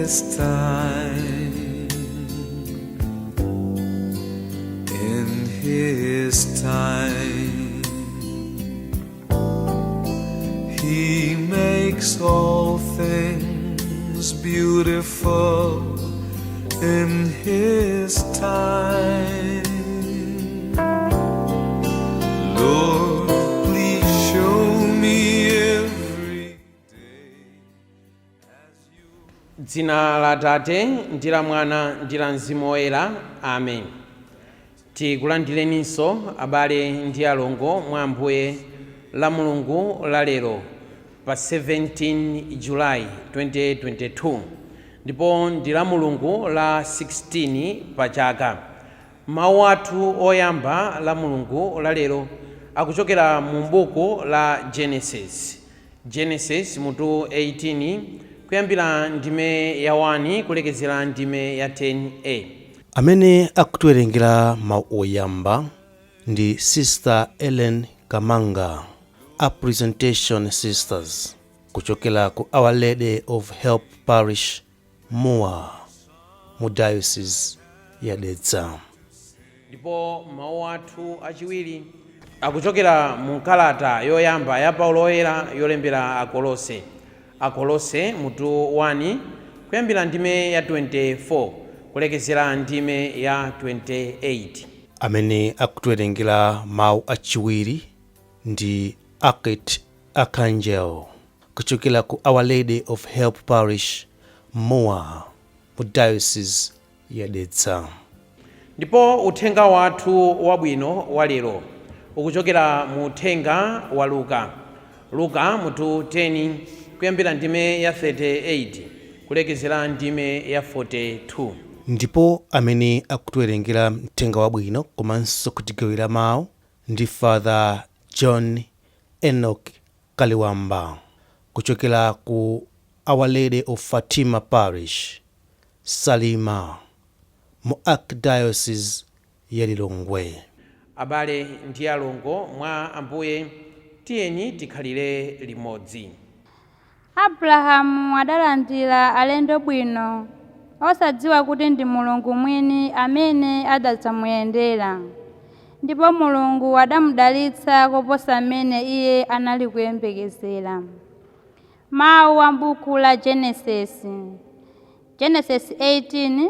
his time, in his time, he makes all things beautiful in his time. Lord, please show me every day as you. Dzina la Tate ndi la Mwana ndi la Mzimu Woyera. Amen. Tikulandireninso abale ndi alongo mwa Ambuye la Mulungu la lero pa 17 July 2022 ndipo ndi la Mulungu la 16 pa chaka. Mawu athu oyamba la Mulungu la lero akuchokera mu buku la Genesis mutu 18 kuyambira ndime ya 1 kulekezera ndime ya 10a. Amene akutiwerengera mawu oyamba ndi Sister Ellen Kamanga, a Presentation Sisters, kuchokera ku Our Lady of Help Parish Moa mu Diocese ya Dedza. Ndipo mawu athu achiwiri akuchokera mu kalata yoyamba ya Paulo oyera yolembera Akolose mutu 1 kuyambira ndime ya 24 kulekezera ndime ya 28. Amene akutiwerengera mawu achiwiri ndi Akit Archangel, kuchokera ku Our Lady of Help Parish Moa mu Diocese ya Dedza. Ndipo uthenga wathu wabwino wa lero ukuchokera mu uthenga wa Luka mutu 10 kuyambira ndime ya 38 kulekezera ndime ya 42. Ndipo amene akutiwerengera uthenga wabwino komanso kutigawira mawu ndi Fr John Kaliwamba, kuchokera ku Our Lady of Fatima Parish Salima mu Archdiocese ya Lilongwe. Abale ndi alongo mwa Ambuye, tiyeni tikhalire limodzi. Abrahamu adalandira alendo bwino, osadziwa kuti ndi Mulungu mwini amene adzamuyendera. Ndipo Mulungu adamudalitsa koposa amene iye anali kuyembekezera. Mawu a buku la Genesis 18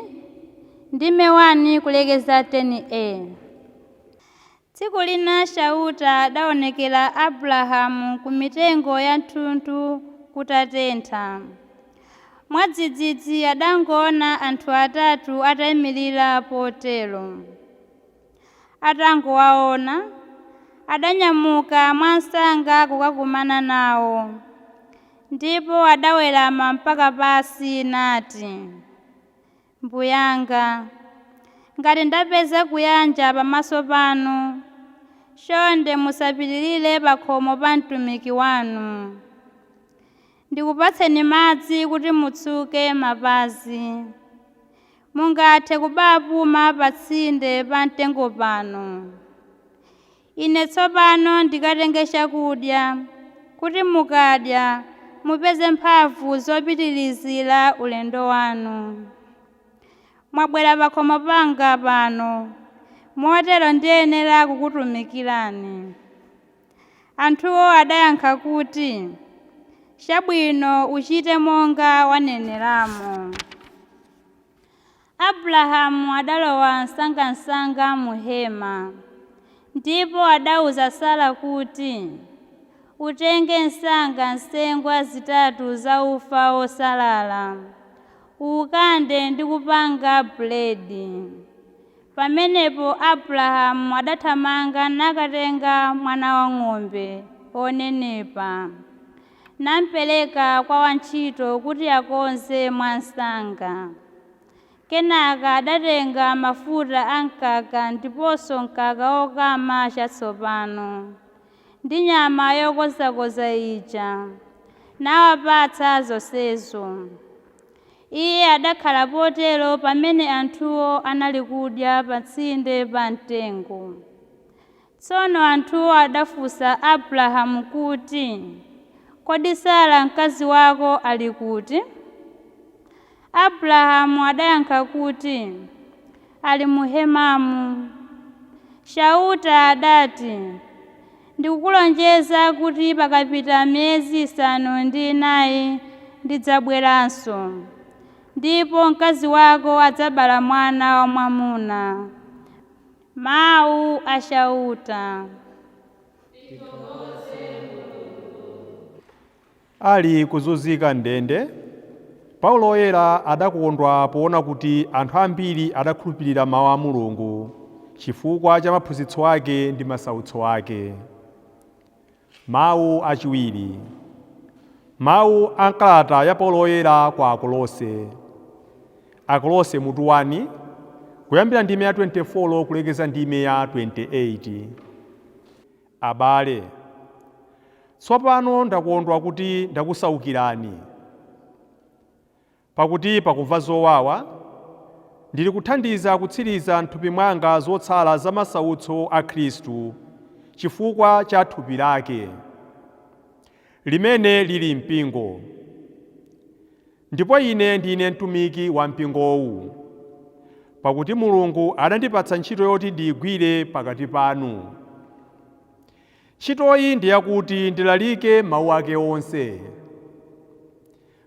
ndime 1 kulekeza 10a. Tsiku lina Shauta adaonekera Abrahamu ku mitengo ya thundu kutatentha. Mwadzidzidzi adangoona anthu atatu atayimirira potero. Atangowaona, adanyamuka mwansanga kukakumana nawo. Ndipo adawerama mpaka pasi nati, "Mbuyanga, ngati ndapeza kuyanja pamaso panu, chonde musapitirire pa khomo pa mtumiki wanu. Ndikupatseni madzi kuti mutsuke mapazi. Mungathe kubapuma pa tsinde pa mtengo pano. Ine tsopano ndikatenge chakudya, kuti mukadya mupeze mphamvu zopitirizira ulendo wanu. Mwabwera pa khomo panga pano, motero ndiyenera kukutumikirani." Anthuwo adayankha kuti, "Chabwino, uchite monga waneneramo." Abrahamu adalowa msangamsanga mu hema, ndipo adawuza Sara kuti, "Utenge nsengwa zitatu za ufa wosalala, ukande ndi kupanga buledi." Pamenepo Abrahamu adathamanga nakatenga mwana wang'ombe onenepa, nampereka kwa wantchito kuti akonze mwansanga. Kenaka adatenga mafuta a mkaka ndiponso mkaka okama chatsopano ndi nyama yokozakoza ija, nawapatsa zonsezo. Iye adakhala potero pamene anthuwo anali kudya pa tsinde pa mtengo. Tsono anthuwo adafunsa Abrahamu kuti, "Kodi Sara mkazi wako ali kuti?" Abrahamu adayankha kuti ali mu hemamu. Shauta adati, ndikukulonjeza kuti pakapita miyezi 5 ndidzabweranso, ndipo mkazi wako adzabala mwana wamwamuna. Mawu a Shauta. Ali kuzunzika ndende, Paulo woyera adakondwa poona kuti anthu ambiri adakhulupirira mawu a Mulungu chifukwa cha maphunzitso ake ndi masautso ake. Mawu achiwiri. Mawu a kalata ya Paulo woyera kwa Akolose. Akolose mutu 1 kuyambira ndime ya 24 kulekeza ndime ya 28. Abale, tsopano ndakondwa kuti ndakusaukirani, pakuti pakumva zowawa ndili kuthandiza kutsiriza m'thupi mwanga zotsala za masautso a Khristu chifukwa cha thupi lake, limene lili mpingo. Ndipo ine ndine mtumiki wa mpingowu, pakuti Mulungu anandipatsa ntchito yoti ndiyigwire pakati panu. Ntchitoyi ndi yakuti ndilalike mawu ake onse.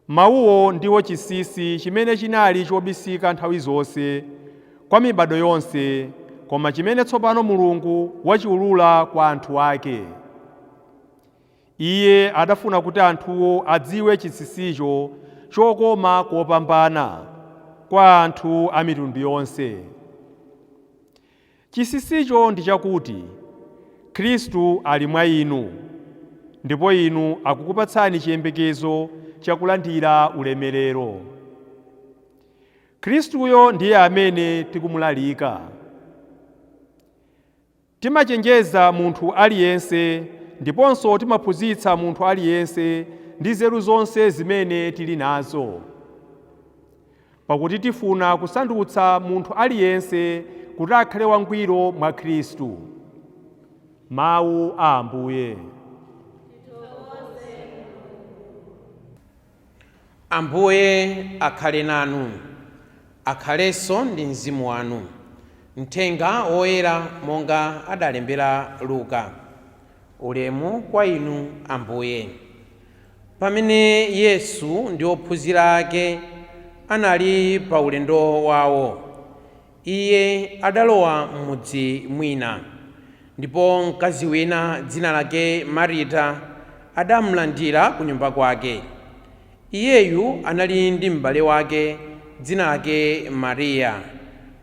Mawuwo ndiwo chinsinsi chimene chinali chobisika nthawi zonse kwa mibado yonse, koma chimene tsopano Mulungu wachiulula kwa anthu ake. Iye adafuna kuti anthuwo adziwe chinsinsicho chokoma kopambana kwa anthu a mitundu yonse. Chinsinsicho ndi chakuti Khristu ali mwa inu, ndipo inu akukupatsani chiyembekezo chakulandira ulemerero. Khristuyo ndiye amene tikumulalika. Timachenjeza munthu aliyense ndiponso timaphunzitsa munthu aliyense ndi nzeru zonse zimene tili nazo, pakuti tifuna kusandutsa munthu aliyense kuti akhale wangwiro mwa Khristu. Mawu a Ambuye. Ambuye akhale nanu, akhalenso ndi mzimu wanu. Mthenga woyera monga adalembera Luka. Ulemu kwa inu Ambuye. Pamene Yesu ndi ophunzira ake anali pa ulendo wawo, iye adalowa m'mudzi mwina, ndipo mkazi wina dzina lake Marita adamulandira ku nyumba kwake. Iyeyu anali ndi m'bale wake dzina lake Mariya,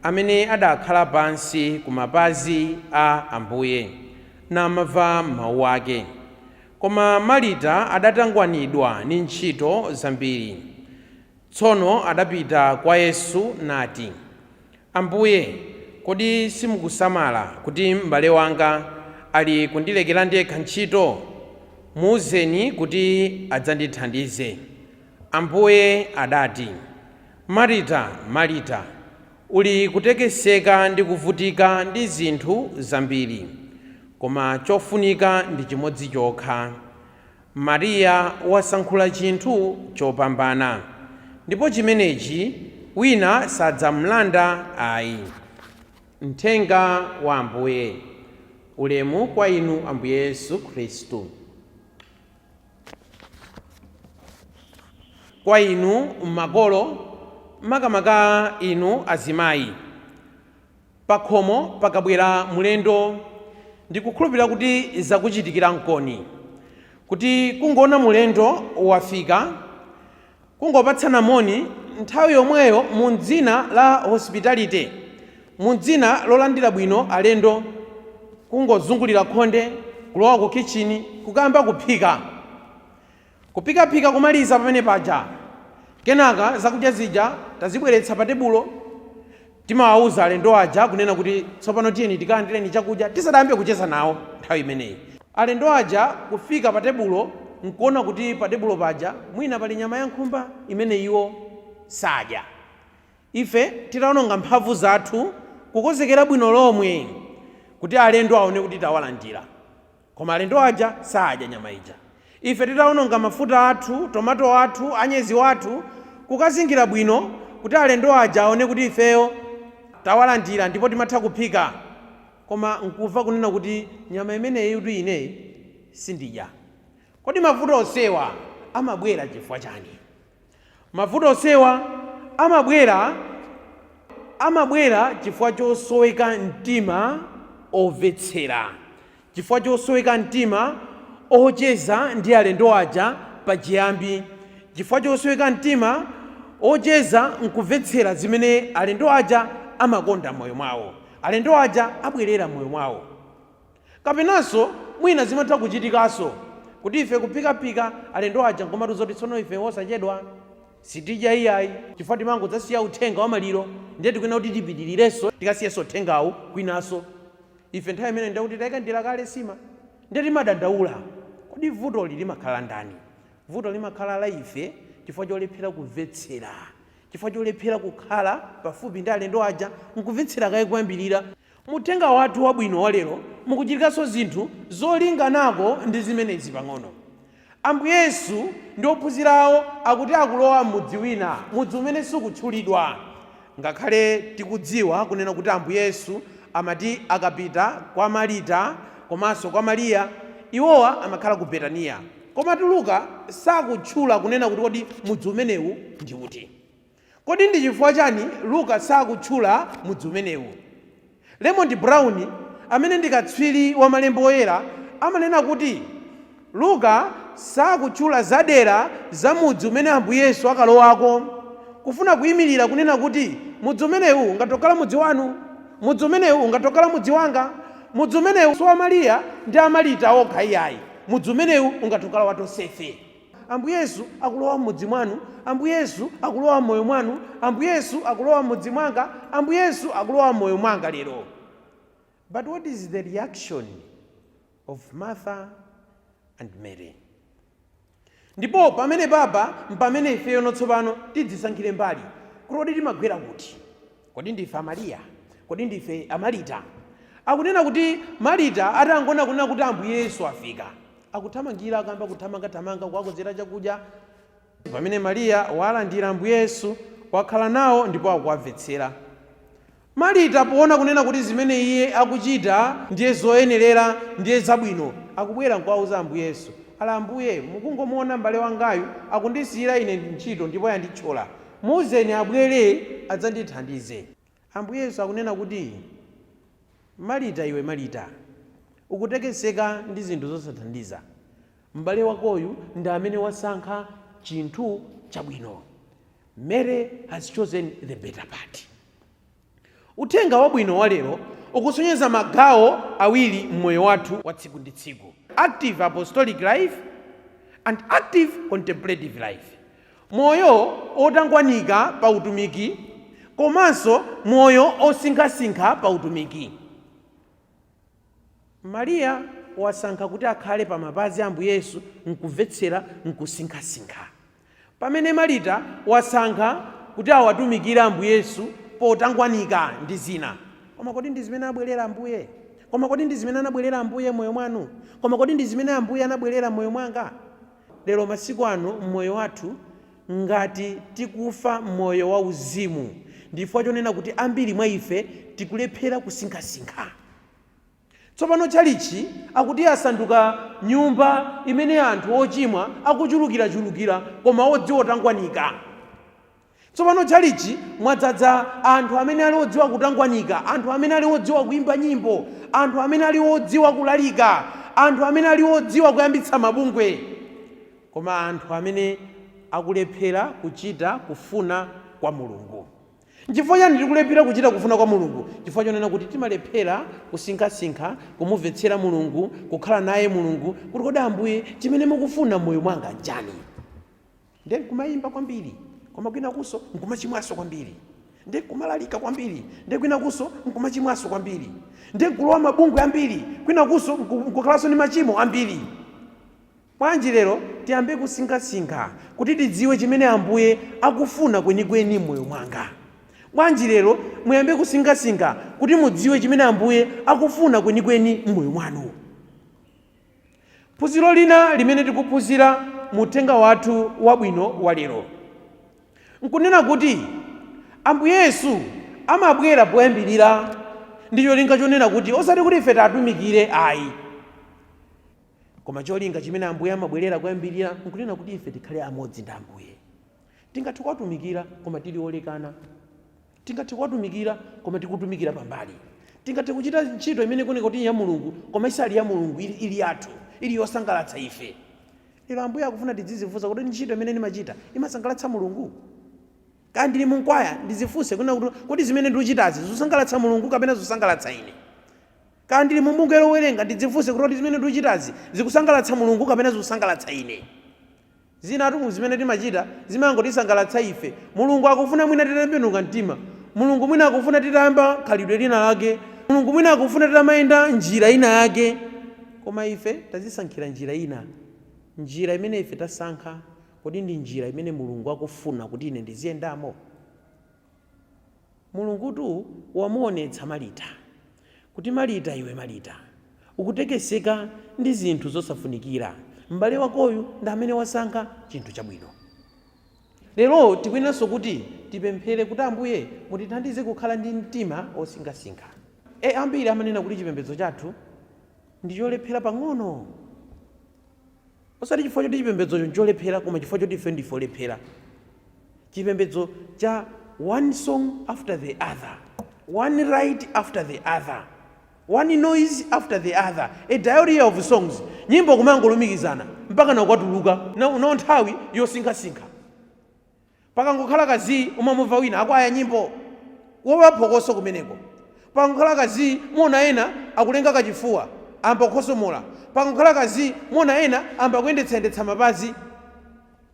amene adakhala pansi ku mapazi a Ambuye namva mawu ake. Koma Marita adatangwanidwa ndi ntchito zambiri. Tsono adapita kwa Yesu nati, Ambuye, kodi simukusamala kuti m'bale wanga ali kundilekera ndekha ntchito? Muuzeni kuti adzandithandize. Ambuye adati, Marita, Marita, uli kutekeseka ndi kuvutika ndi zinthu zambiri, koma chofunika ndi chimodzi chokha. Mariya wasankhula chinthu chopambana, ndipo chimenechi wina sadzamulanda ayi. Mthenga wa Ambuye. Ulemu kwa inu Ambuye Yesu Khristu. Kwa inu makolo, makamaka inu azimayi, pakhomo pakabwera mulendo ndikukhulupirira kuti zakuchitikira nkoni, kuti kungoona mulendo wafika kungopatsana moni nthawi yomweyo mu dzina la hospitality, mu dzina lolandira bwino alendo, kungozungulira khonde, kulowa ku kitchen, kukamba kuphika kumaliza pamene paja. Kenaka zakudya zija tazibweretsa pa tebulo, timawawuza alendo aja kunena kuti tsopano tiyeni tikalandireni chakudya tisadayambe kucheza nawo nthawi imeneyi. Alendo aja kufika pa tebulo nkuona kuti pa tebulo paja mwina pali nyama ya nkhumba imene iwo sadya. Ife titawononga mphamvu zathu kukonzekera bwino lomwe kuti alendo aone kuti tawalandira, koma alendo aja sadya nyama ija. Ife titawononga mafuta athu, tomato athu, anyezi wathu kukazingira bwino kuti alendo aja aone kuti ifeyo tawalandira ndipo timatha kuphika, koma nkumva kunena kuti nyama imeneyi kuti ineyi sindidya. Kodi mavuto onsewa amabwera chifukwa chani? Mavuto onsewa amabwera chifukwa chosoweka mtima omvetsera, chifukwa chosoweka mtima ocheza ndi alendo aja pachiyambi, chifukwa chosoweka mtima ocheza nkumvetsera zimene alendo aja amakonda moyo mwawo, alendo aja abwerera moyo mwawo. Kapenanso mwina zimatha kuchitikanso kuti ife kuphikaphika alendo aja nkomatu zoti tsono ife osachedwa sitidya iyayi, chifukwa timangodzasiya uthenga wa maliro, ndiye tikwena kuti tipitirirenso tikasiyenso uthengawu kwinanso. Ife nthawi imene ndakuti tayikandira kale sima, ndiye timadandaula kodi vuto limakhala ndani? Vuto limakhala la ife chifukwa cholephera kumvetsera, chifukwa cholephera kukhala pafupi ndi alendo aja nkumvetsera kaye kuyambirira. Muthenga wathu wabwino walero mukuchitikanso zinthu zolinganako ndi zimenezi pang'ono. Ambuye Yesu ndi ophunzirawo akuti akulowa m'mudzi wina, mudzi umene sukutchulidwa, ngakhale tikudziwa kunena kuti Ambuye Yesu amati akapita kwa Marita komanso kwa Mariya, iwowa amakhala ku Betaniya, koma Luka sakutchula kunena kuti kodi mudzi umenewu ndi uti. Kodi ndi chifukwa chani Luka sakutchula mudzi umenewu? Raymond Brown amene ndi katswiri wa malemba oyera amanena kuti Luka sakutchula zadera za mudzi umene Ambuye Yesu akalowako, kufuna kuyimirira kunena kuti mudzi umenewu ungatokhala mudzi wanu, mudzi umenewu ungatokhala mudzi wanga, mudzi umenewu si wa Mariya ndi Marita okha iyayi, mudzi umenewu ungatokhala wa tonsefe. Ambuye Yesu akulowa m'mudzi mwanu, Ambuye Yesu akulowa m'moyo mwanu, Ambuye Yesu akulowa m'mudzi mwanga, Ambuye Yesu akulowa m'moyo mwanga lero. But what is the reaction of Martha and Mary? Ndipo pamene baba mpamene ifeyo notsopano tidzisankhire mbali kuti kodi timagwera kuti, kodi ndife Mariya, kodi ndife Marita? Akunena kuti Marita atangona kunena kuti Ambuye Yesu afika, akuthamangira akamba kuthamangathamanga kuwakonzera chakudya, pamene Mariya walandira Ambuye Yesu wakhala nawo ndipo akuwamvetsera. Marita poona kunena kuti zimene iye akuchita ndiye zoyenerera ndiye zabwino, akubwera nkuwauza Ambuye Yesu, ala Ambuye mukungomuona m'bale wangayu akundisiyira ine ntchito ndipo yanditchola, muuzeni abwere adzandithandize. Ambuye Yesu akunena kuti Marita, iwe Marita, ukutekeseka ndi zinthu zosathandiza, m'bale wakoyu ndi amene wasankha chinthu chabwino. Mary has chosen the better part. Uthenga wabwino walero ukusonyeza magawo awiri mmoyo wathu wa tsiku ndi tsiku: active apostolic life and active contemplative life. Moyo otangwanika pa utumiki komanso moyo osinkhasinkha pa utumiki. Mariya wasankha kuti akhale pa mapazi a Ambuye Yesu nkumvetsera nkusinkhasinkha, pamene Marita wasankha kuti awatumikire Ambuye Yesu potangwanika ndi zina. Koma kodi ndi zimene abwerera Ambuye? Koma kodi ndi zimene anabwerera Ambuye moyo mwanu? Koma kodi ndi zimene Ambuye anabwerera moyo mwanga? Lero masiku ano mmoyo wathu ngati tikufa moyo wa uzimu, ndifukwa chonena kuti ambiri mwa ife tikulephera kusinkhasinkha. Tsopano chalichi akuti asanduka nyumba imene anthu ochimwa akuchulukirachulukira koma odziwa otangwanika. Tsopano chalichi mwadzaza anthu amene ali odziwa kutangwanika, anthu amene ali odziwa kuimba nyimbo, anthu amene ali odziwa kulalika, anthu amene ali odziwa kuyambitsa mabungwe, koma anthu amene akulephera kuchita kufuna kwa Mulungu. Chifukwa chani tikulephera kuchita kufuna kwa Mulungu? Chifukwa chonena kuti timalephera kusinkhasinkha, kumumvetsera Mulungu, kukhala naye Mulungu, kuti kodi Ambuye chimene mukufuna moyo mwanga njani? Ndiye kumayimba kwambiri, koma kwina kuso nkumachimwaso kwambiri, ndiye kumalalika kwambiri, ndiye kwina kuso nkumachimwaso kwambiri, ndiye kulowa mabungwe ambiri, kwina kuso nkukhalanso ni machimo ambiri. Bwanji lero tiyambe kusinkhasinkha kuti tidziwe chimene Ambuye akufuna kwenikweni moyo mwanga. Bwanji lero muyambe kusinkhasinkha kuti mudziwe chimene Ambuye akufuna kwenikweni moyo mwanu. Phunziro lina limene tikuphunzira mu uthenga wathu wabwino wa lero nkunena kuti Ambuye Yesu amabwera poyambirira ndi cholinga chonena kuti osati kuti ife tatumikire ayi, koma cholinga chimene Ambuye amabwerera poyambirira nkunena kuti ife tikhale amodzi ndi Ambuye. Tingathe kuwatumikira koma tili olekana, tingathe kuwatumikira koma tikutumikira pambali, tingathe kuchita ntchito imene kunena kuti ya Mulungu koma isali ya Mulungu, ili yathu, ili yosangalatsa ife. Lero Ambuye akufuna tidzizifunsa kuti ntchito imene ndimachita imasangalatsa Mulungu. Kandi ndili munkwaya ndizifunse kunena kuti zimene ndikuchitazi zikusangalatsa Mulungu kapena zikusangalatsa ine. Kandi ndili mubungwe lowerenga ndizifunse kuti zimene ndikuchitazi zikusangalatsa Mulungu kapena zikusangalatsa ine. Zinatu zimene timachita zimangotisangalatsa ife. Mulungu akufuna mwina titembenuka mtima, Mulungu mwina akufuna titayamba khalidwe lina lake, Mulungu mwina akufuna titamayenda njira ina yake, koma ife tazisankhira njira ina. Njira imene ife tasankha kodi ndi njira imene Mulungu akufuna kuti ine ndiziyendamo? Mulungutu wamuonetsa Marita kuti Marita, iwe Marita ukutekeseka ndi zinthu zosafunikira, m'bale wakoyu ndi amene wasankha chinthu chabwino. Lero tikuyinanso kuti tipemphere kuti Ambuye mutithandize kukhala ndi mtima osinkhasinkha. Ambiri amanena kuti chipembedzo chathu ndi cholephera pang'ono, osati chifukwa choti chipembedzocho ncholephera koma chifukwa choti ife ndife olephera. Chipembedzo cha one song after the other, one rite after the other, one noise after the other, a diary of songs. Nyimbo kumangolumikizana mpaka nakwatuluka na nthawi yosinkhasinkha. Pakangokhala kazi umamumva wina akwaya nyimbo wophokoso kumeneko. Pakangokhala kazi muona ena akulenga kachifuwa amba kukhosomola. Pakangokhala kazi muona ena amba kuyendetsa mapazi.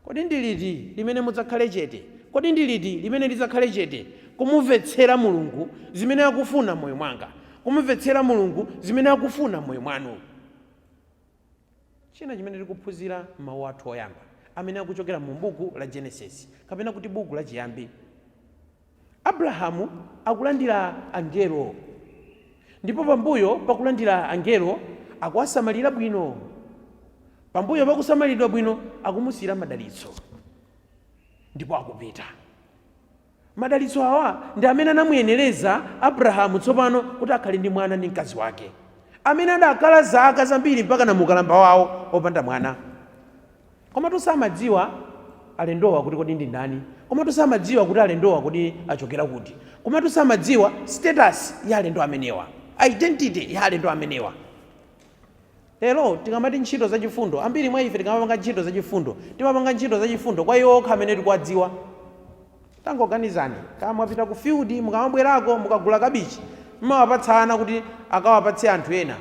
Kodi ndi liti limene mudzakhale chete? Kodi ndi liti limene lidzakhale chete kumumvetsera Mulungu zimene akufuna moyo mwanga, kumumvetsera Mulungu zimene akufuna moyo mwanu? China chimene tikuphunzira mawu athu oyamba amene akuchokera mu buku la Genesis kapena kuti buku la chiyambi. Abrahamu akulandira angelo, ndipo pambuyo pakulandira angelo akuwasamalira bwino. Pambuyo pakusamalidwa bwino akumusiyira madalitso ndipo akupita. Madalitso awa ndi amene anamuyenereza Abrahamu tsopano kuti akhale ndi mwana ndi mkazi wake, amene adakhala zaka zambiri mpaka na mukalamba wawo opanda mwana. Koma tusamadziwa alendowa kuti kodi ndi ndani, koma tusamadziwa kuti alendowa kuti achokera kuti, koma tusamadziwa status ya alendo amenewa, identity ya alendo amenewa. Lero tikamati ntchito zachifundo, ambiri mwa ife tikamapanga ntchito zachifundo timapanga ntchito zachifundo kwa iwo okha amene tikuwadziwa. Tangoganizani, kama mwapita ku field mukamabwerako mukagula kabichi, mmawapatsana kuti akawapatse anthu ena.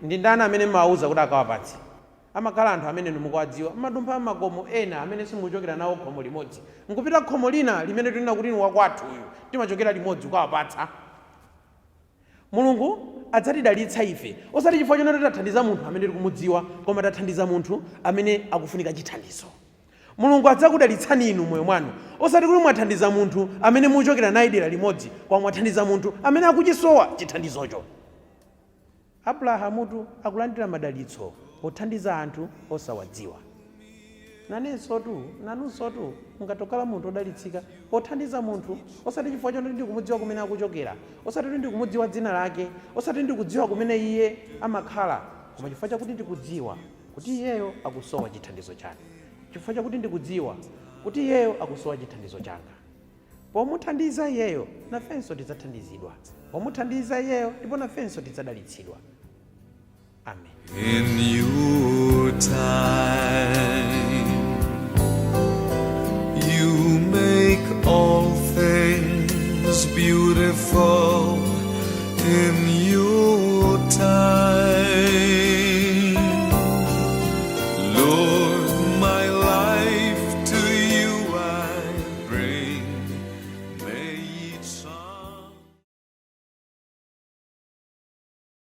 Ndi ndani amene mmawauza kuti akawapatse? Amakhala anthu amene mukuwadziwa, mmadumpha makomo ena amene simuchokera nawo khomo limodzi. Nkupita khomo lina limene tunena kuti ni wakwathu uyu, timachokera limodzi ukawapatsa. Mulungu adzatidalitsa ife, osati chifukwa chonoti tathandiza munthu amene tikumudziwa, koma tathandiza munthu amene akufunika chithandizo. Mulungu adzakudalitsani inu moyo mwanu, osati kuti mwathandiza munthu amene muchokera naye dera limodzi, koma mwathandiza munthu amene akuchisowa chithandizocho. Abrahamutu akulandira madalitso othandiza anthu osawadziwa. Nanunsotu mungatokhala munthu odalitsika pothandiza munthu, osati chifukwa chonoti ndikumudziwa kumene akuchokera, osati kuti ndikumudziwa dzina lake, osati ndikudziwa kumene iye amakhala, koma chifukwa chakuti ndikudziwa kuti iyeyo akusowa chithandizo chake, chifukwa chakuti ndikudziwa kuti iyeyo akusowa chithandizo changa. Pomuthandiza iyeyo nafenso tidzathandizidwa, pomuthandiza iyeyo ndipo nafenso tidzadalitsidwa. Amen. In your time, you make all things beautiful. In your time,